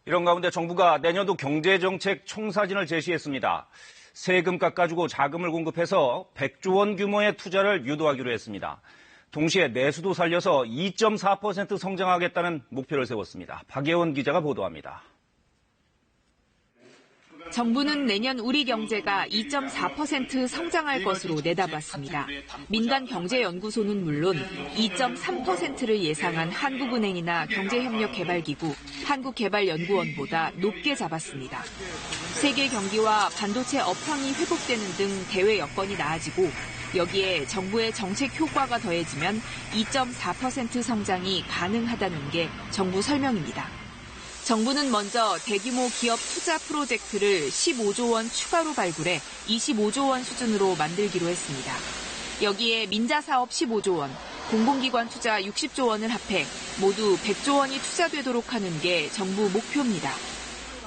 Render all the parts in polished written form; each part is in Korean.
이런 가운데 정부가 내년도 경제정책 총사진을 제시했습니다. 세금 깎아주고 자금을 공급해서 100조 원 규모의 투자를 유도하기로 했습니다. 동시에 내수도 살려서 2.4% 성장하겠다는 목표를 세웠습니다. 박예원 기자가 보도합니다. 정부는 내년 우리 경제가 2.4% 성장할 것으로 내다봤습니다. 민간경제연구소는 물론 2.3%를 예상한 한국은행이나 경제협력개발기구, 한국개발연구원보다 높게 잡았습니다. 세계 경기와 반도체 업황이 회복되는 등 대외 여건이 나아지고 여기에 정부의 정책 효과가 더해지면 2.4% 성장이 가능하다는 게 정부 설명입니다. 정부는 먼저 대규모 기업 투자 프로젝트를 15조 원 추가로 발굴해 25조 원 수준으로 만들기로 했습니다. 여기에 민자사업 15조 원, 공공기관 투자 60조 원을 합해 모두 100조 원이 투자되도록 하는 게 정부 목표입니다.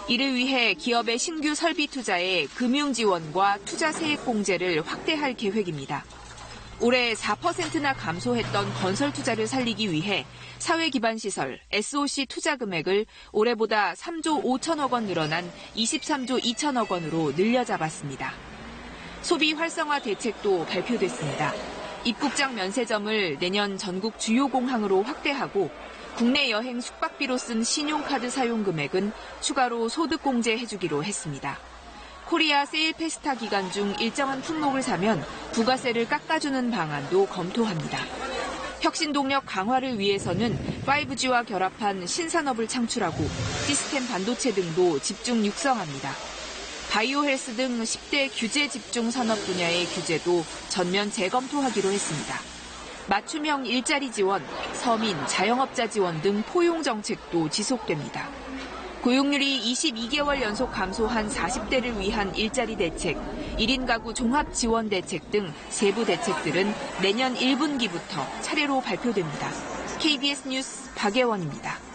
이를 위해 기업의 신규 설비 투자에 금융 지원과 투자 세액 공제를 확대할 계획입니다. 올해 4%나 감소했던 건설 투자를 살리기 위해 사회기반시설 SOC 투자 금액을 올해보다 3조 5천억 원 늘어난 23조 2천억 원으로 늘려 잡았습니다. 소비 활성화 대책도 발표됐습니다. 입국장 면세점을 내년 전국 주요 공항으로 확대하고 국내 여행 숙박비로 쓴 신용카드 사용 금액은 추가로 소득공제 해주기로 했습니다. 코리아 세일 페스타 기간 중 일정한 품목을 사면 부가세를 깎아주는 방안도 검토합니다. 혁신 동력 강화를 위해서는 5G와 결합한 신산업을 창출하고 시스템 반도체 등도 집중 육성합니다. 바이오 헬스 등 10대 규제 집중 산업 분야의 규제도 전면 재검토하기로 했습니다. 맞춤형 일자리 지원, 서민, 자영업자 지원 등 포용 정책도 지속됩니다. 고용률이 22개월 연속 감소한 40대를 위한 일자리 대책, 1인 가구 종합 지원 대책 등 세부 대책들은 내년 1분기부터 차례로 발표됩니다. KBS 뉴스 박예원입니다.